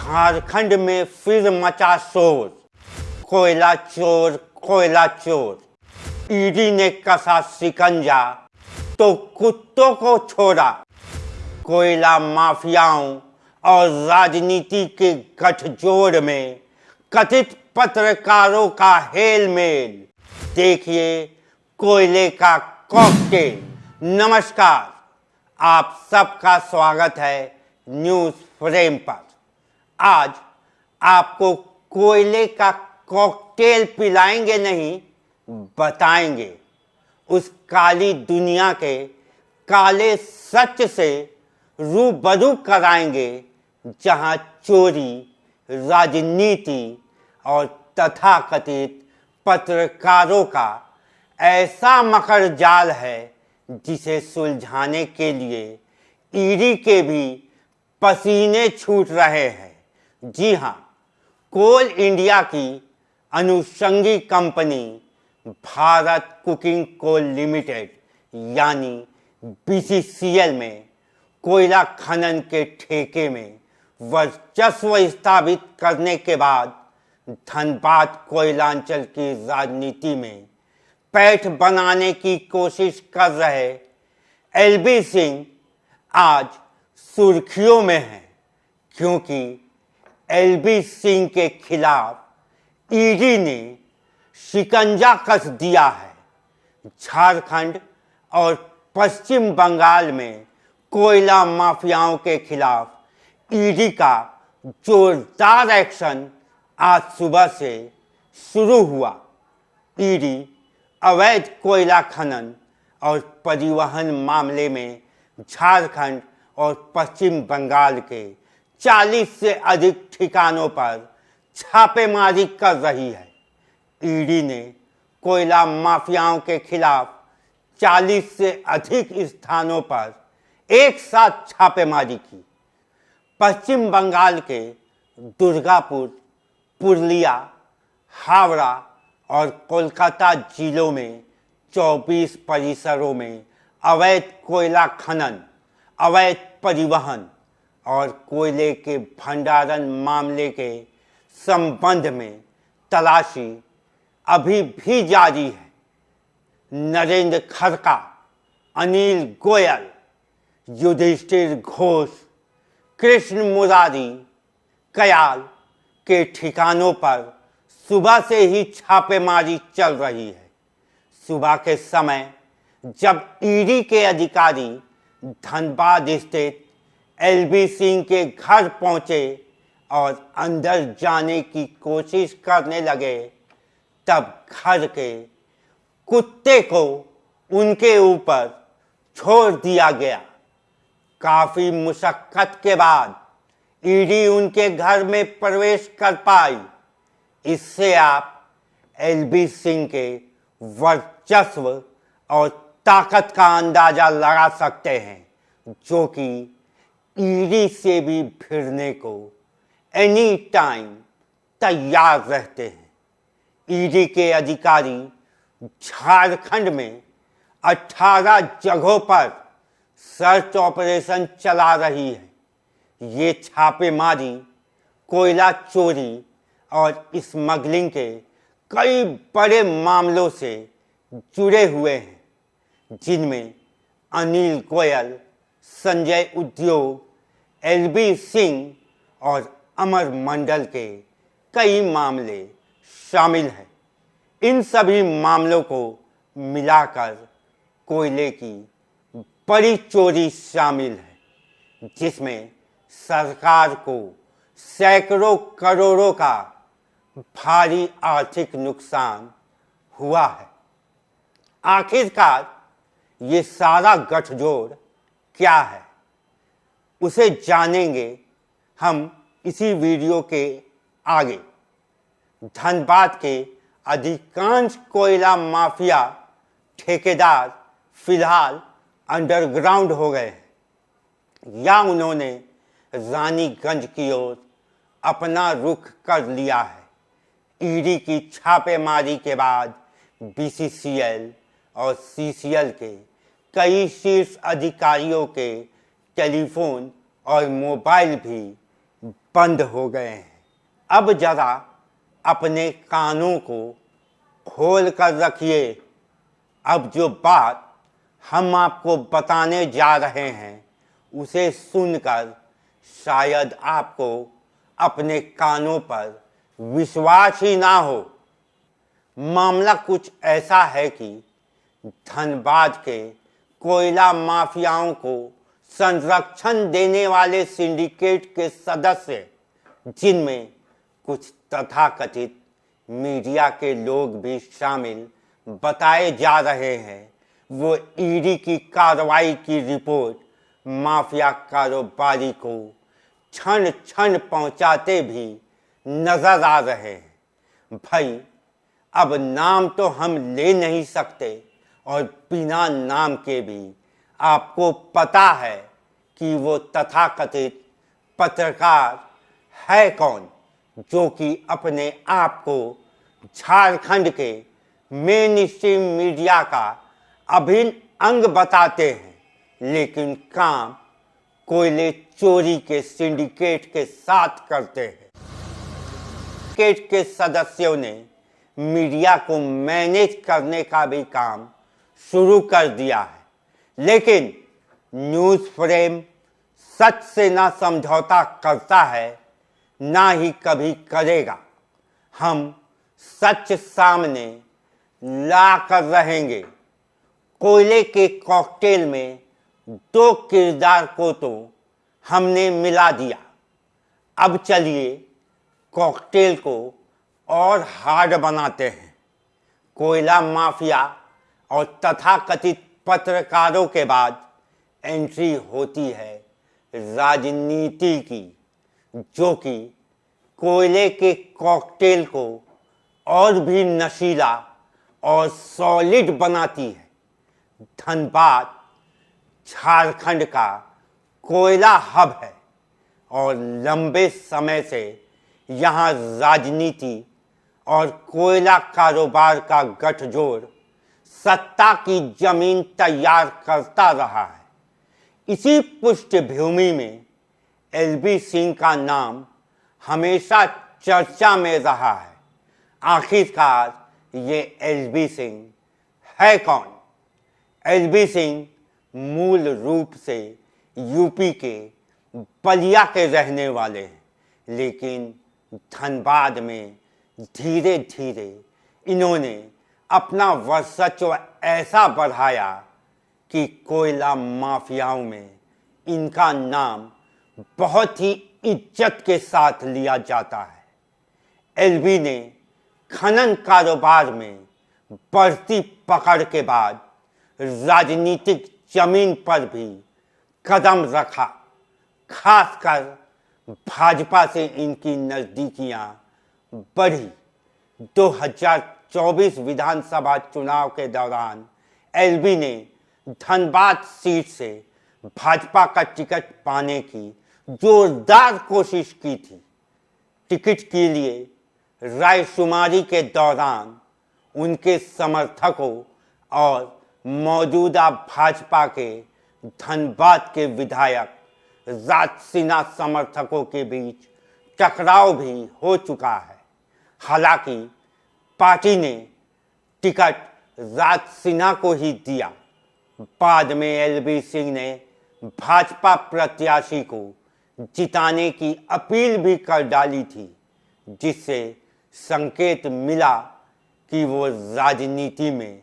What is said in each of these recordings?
झारखंड में फिर मचा शोर, कोयला चोर कोयला चोर। ईडी ने कसा शिकंजा तो कुत्तों को छोड़ा। कोयला माफियाओं और राजनीति के गठजोड़ में कथित पत्रकारों का हेलमेल। देखिए कोयले का कॉकटेल। नमस्कार, आप सबका स्वागत है न्यूज़ फ्रेम पर। आज आपको कोयले का कॉकटेल पिलाएंगे नहीं, बताएंगे। उस काली दुनिया के काले सच से रूबरू कराएंगे जहां चोरी, राजनीति और तथाकथित पत्रकारों का ऐसा मकर जाल है जिसे सुलझाने के लिए ईडी के भी पसीने छूट रहे हैं। जी हां, कोल इंडिया की अनुषंगी company Bharat cooking coal limited यानी बीसीसीएल में कोयला खनन के ठेके में वर्चस्व स्थापित करने के बाद धनबाद कोयलांचल की राजनीति में पैठ बनाने की कोशिश कर रहे एलबी सिंह आज सुर्खियों में हैं, क्योंकि एलबी सिंह के खिलाफ ईडी ने शिकंजा कस दिया है। झारखंड और पश्चिम बंगाल में कोयला माफियाओं के खिलाफ ईडी का जोरदार एक्शन आज सुबह से शुरू हुआ। ईडी अवैध कोयला खनन और परिवहन मामले में झारखंड और पश्चिम बंगाल के 40 से अधिक ठिकानों पर छापेमारी कर रही है। ईडी ने कोयला माफियाओं के खिलाफ 40 से अधिक स्थानों पर एक साथ छापेमारी की। पश्चिम बंगाल के दुर्गापुर, पुरुलिया, हावड़ा और कोलकाता जिलों में 24 परिसरों में अवैध कोयला खनन, अवैध परिवहन और कोयले के भंडारण मामले के संबंध में तलाशी अभी भी जारी है। नरेंद्र खड़का, अनिल गोयल, युधिष्ठिर घोष, कृष्ण मुरारी, कयाल के ठिकानों पर सुबह से ही छापेमारी चल रही है। सुबह के समय जब ईडी के अधिकारी धनबाद स्थित एलबी सिंह के घर पहुंचे और अंदर जाने की कोशिश करने लगे, तब घर के कुत्ते को उनके ऊपर छोड़ दिया गया। काफी मुशक्कत के बाद ईडी उनके घर में प्रवेश कर पाई। इससे आप एलबी सिंह के वर्चस्व और ताकत का अंदाजा लगा सकते हैं, जो कि ईडी से भी भिड़ने को एनी टाइम तैयार रहते हैं। ईडी के अधिकारी झारखंड में 18 जगहों पर सर्च ऑपरेशन चला रही है। ये छापेमारी कोयला चोरी और स्मगलिंग के कई बड़े मामलों से जुड़े हुए हैं, जिनमें अनिल गोयल, संजय उद्योग, एलबी सिंह और अमर मंडल के कई मामले शामिल हैं। इन सभी मामलों को मिलाकर कोयले की बड़ी चोरी शामिल है, जिसमें सरकार को सैकड़ों करोड़ों का भारी आर्थिक नुकसान हुआ है। आखिरकार ये सारा गठजोड़ क्या है, उसे जानेंगे हम इसी वीडियो के आगे। धनबाद के अधिकांश कोयला माफिया ठेकेदार फिलहाल अंडरग्राउंड हो गए हैं या उन्होंने रानीगंज की ओर अपना रुख कर लिया है। ईडी की छापेमारी के बाद बीसीसीएल और सीसीएल के कई शीर्ष अधिकारियों के टेलीफोन और मोबाइल भी बंद हो गए हैं। अब जरा अपने कानों को खोल कर रखिए। अब जो बात हम आपको बताने जा रहे हैं उसे सुनकर शायद आपको अपने कानों पर विश्वास ही ना हो। मामला कुछ ऐसा है कि धनबाद के कोयला माफियाओं को संरक्षण देने वाले सिंडिकेट के सदस्य, जिनमें कुछ तथाकथित मीडिया के लोग भी शामिल बताए जा रहे हैं, वो ईडी की कार्रवाई की रिपोर्ट माफिया कारोबारी को क्षण क्षण पहुंचाते भी नजर आ रहे हैं। भाई, अब नाम तो हम ले नहीं सकते और बिना नाम के भी आपको पता है कि वो तथाकथित पत्रकार है कौन, जो कि अपने आप को झारखंड के मेन स्ट्रीम मीडिया का अभिन्न अंग बताते हैं, लेकिन काम कोयले चोरी के सिंडिकेट के साथ करते हैं। सिंडिकेट के सदस्यों ने मीडिया को मैनेज करने का भी काम शुरू कर दिया है, लेकिन न्यूज़ फ्रेम सच से ना समझौता करता है, ना ही कभी करेगा। हम सच सामने ला कर रहेंगे। कोयले के कॉकटेल में दो किरदार को तो हमने मिला दिया। अब चलिए कॉकटेल को और हार्ड बनाते हैं। कोयला माफिया और तथाकथित पत्रकारों के बाद एंट्री होती है राजनीति की, जो कि कोयले के कॉकटेल को और भी नशीला और सॉलिड बनाती है। धनबाद झारखंड का कोयला हब है और लंबे समय से यहाँ राजनीति और कोयला कारोबार का गठजोड़ सत्ता की जमीन तैयार करता रहा है। इसी पृष्ठभूमि में एलबी सिंह का नाम हमेशा चर्चा में रहा है। आखिरकार ये एलबी सिंह है कौन? एलबी सिंह मूल रूप से यूपी के बलिया के रहने वाले हैं, लेकिन धनबाद में धीरे धीरे इन्होंने अपना वर्चस्व ऐसा बढ़ाया कि कोयला माफियाओं में इनका नाम बहुत ही इज्जत के साथ लिया जाता है। एलबी ने खनन कारोबार में बढ़ती पकड़ के बाद राजनीतिक जमीन पर भी कदम रखा। खासकर भाजपा से इनकी नज़दीकियां बढ़ी। 2024 विधानसभा चुनाव के दौरान एलबी ने धनबाद सीट से भाजपा का टिकट पाने की जोरदार कोशिश की थी। टिकट के लिए रायशुमारी के दौरान उनके समर्थकों और मौजूदा भाजपा के धनबाद के विधायक राज सिन्हा समर्थकों के बीच टकराव भी हो चुका है। हालांकि पार्टी ने टिकट राज सिन्हा को ही दिया। बाद में एलबी सिंह ने भाजपा प्रत्याशी को जिताने की अपील भी कर डाली थी, जिससे संकेत मिला कि वो राजनीति में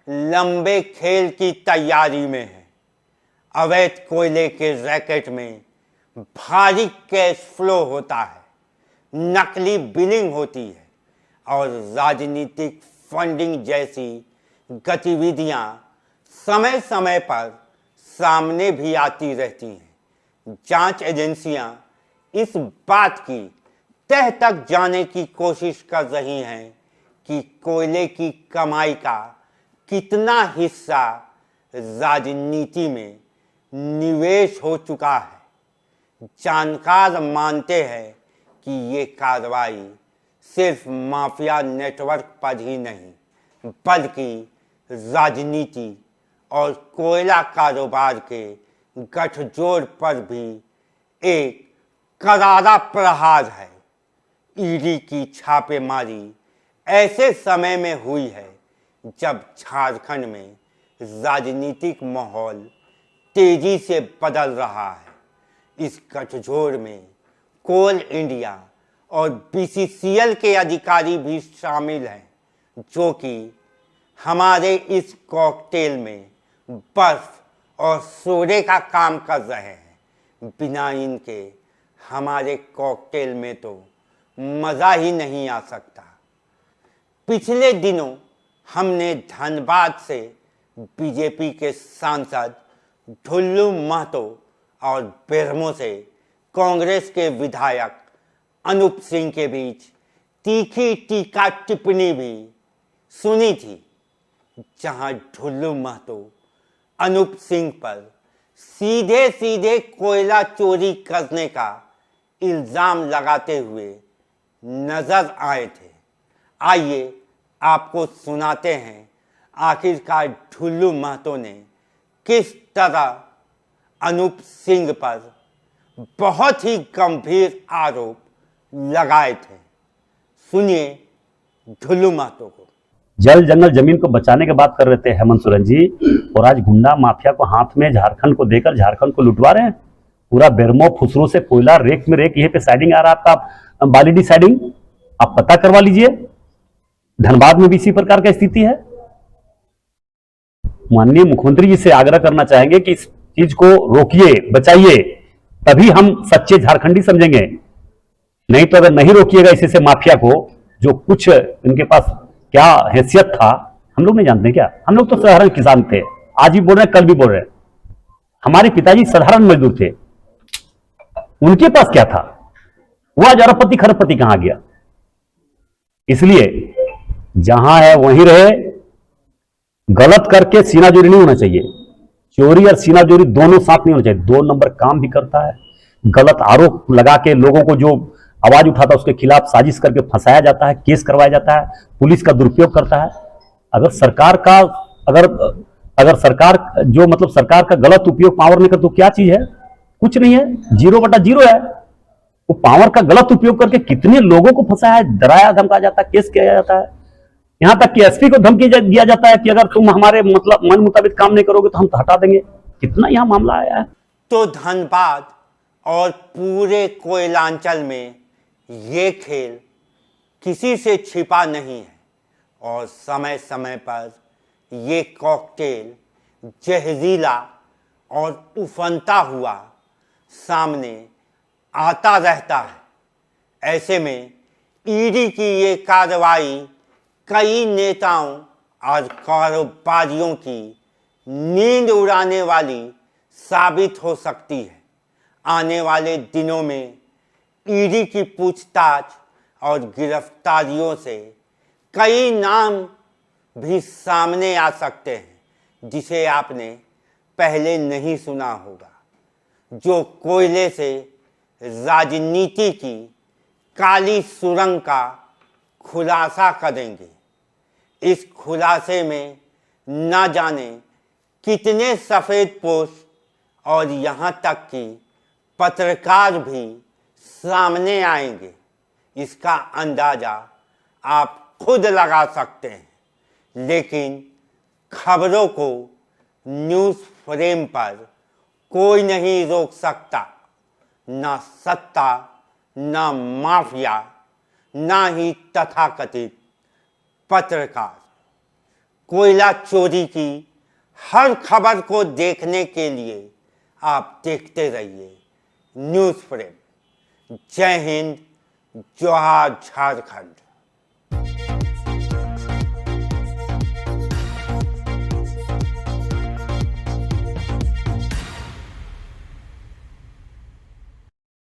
लंबे खेल की तैयारी में है। अवैध कोयले के रैकेट में भारी कैश फ्लो होता है, नकली बिलिंग होती है और राजनीतिक फंडिंग जैसी गतिविधियां समय समय पर सामने भी आती रहती हैं। जांच एजेंसियां इस बात की तह तक जाने की कोशिश कर रही हैं कि कोयले की कमाई का कितना हिस्सा राजनीति में निवेश हो चुका है। जानकार मानते हैं कि ये कार्रवाई सिर्फ माफिया नेटवर्क पर ही नहीं, बल्कि राजनीति और कोयला कारोबार के गठजोड़ पर भी एक करारा प्रहार है। ईडी की छापेमारी ऐसे समय में हुई है जब झारखंड में राजनीतिक माहौल तेजी से बदल रहा है। इस गठजोड़ में कोल इंडिया और बीसीसीएल के अधिकारी भी शामिल हैं, जो कि हमारे इस कॉकटेल में बर्फ और सोडे का काम कर रहे हैं। बिना इनके हमारे कॉकटेल में तो मज़ा ही नहीं आ सकता। पिछले दिनों हमने धनबाद से बीजेपी के सांसद ढुल्लू महतो और बेरमो से कांग्रेस के विधायक अनूप सिंह के बीच तीखी टीका टिप्पणी भी सुनी थी, जहां ढुल्लू महतो अनूप सिंह पर सीधे सीधे कोयला चोरी करने का इल्ज़ाम लगाते हुए नजर आए थे। आइए आपको सुनाते हैं आखिरकार ढुल्लू महतो ने किस तरह अनूप सिंह पर बहुत ही गंभीर आरोप लगाए थे। सुनिए ढुल्लू महतो को। जल जंगल जमीन को बचाने की बात कर रहे थे हेमंत सोरेन जी, और आज गुंडा माफिया को हाथ में झारखंड को देकर झारखंड को लुटवा रहे हैं। पूरा बेरमो फुसरू से कोयला रेक में रेक, यहीं पे साइडिंग आ रहा है आपका बालीडी साइडिंग, आप पता करवा लीजिए। धनबाद में भी इसी प्रकार की स्थिति है। माननीय मुख्यमंत्री जी से आग्रह करना चाहेंगे कि इस चीज को रोकिए, बचाइए, तभी हम सच्चे झारखंडी समझेंगे। नहीं तो अगर नहीं रोकिएगा इसी से माफिया को, जो कुछ इनके पास क्या हैसियत था हम लोग नहीं जानते क्या। हम लोग तो साधारण किसान थे, आज भी बोल रहे हैं, कल भी बोल रहे हैं। हमारे पिताजी साधारण मजदूर थे, उनके पास क्या था? वो आज अरबपति खरबपति कहां गया? इसलिए जहां है वहीं रहे। गलत करके सीनाजोरी नहीं होना चाहिए। चोरी और सीनाजोरी दोनों साथ नहीं होना चाहिए। 2 नंबर काम भी करता है। गलत आरोप लगा के लोगों को जो आवाज उठाता है उसके खिलाफ साजिश करके फंसाया जाता है, केस करवाया जाता है, पुलिस का दुरुपयोग करता है। अगर सरकार का अगर सरकार जो मतलब सरकार का गलत उपयोग पावर में कर तो क्या चीज है? कुछ नहीं है, 0/0 है। वो पावर का गलत उपयोग करके कितने लोगों को फंसाया है, डराया धमकाया जाता है, केस किया जाता है। यहां तक कि एसपी को धमकी दिया जाता है कि अगर तुम हमारे मतलब मन मुताबिक काम नहीं करोगे तो हम हटा देंगे। कितना यहां मामला आया है। तो धनबाद और पूरे कोयलांचल में ये खेल किसी से छिपा नहीं है और समय समय पर ये कॉकटेल जहरीला और उफनता हुआ सामने आता रहता है। ऐसे में ईडी की ये कार्रवाई कई नेताओं और कारोबारियों की नींद उड़ाने वाली साबित हो सकती है। आने वाले दिनों में ईडी की पूछताछ और गिरफ्तारियों से कई नाम भी सामने आ सकते हैं, जिसे आपने पहले नहीं सुना होगा, जो कोयले से राजनीति की काली सुरंग का खुलासा करेंगे। इस खुलासे में न जाने कितने सफ़ेद पोश और यहाँ तक कि पत्रकार भी सामने आएंगे। इसका अंदाज़ा आप खुद लगा सकते हैं, लेकिन खबरों को न्यूज़ फ्रेम पर कोई नहीं रोक सकता, ना सत्ता, ना माफिया, ना ही तथाकथित पत्रकार। कोयला चोरी की हर खबर को देखने के लिए आप देखते रहिए न्यूज़ फ्रेम। जय हिंद, जोहार झारखंड।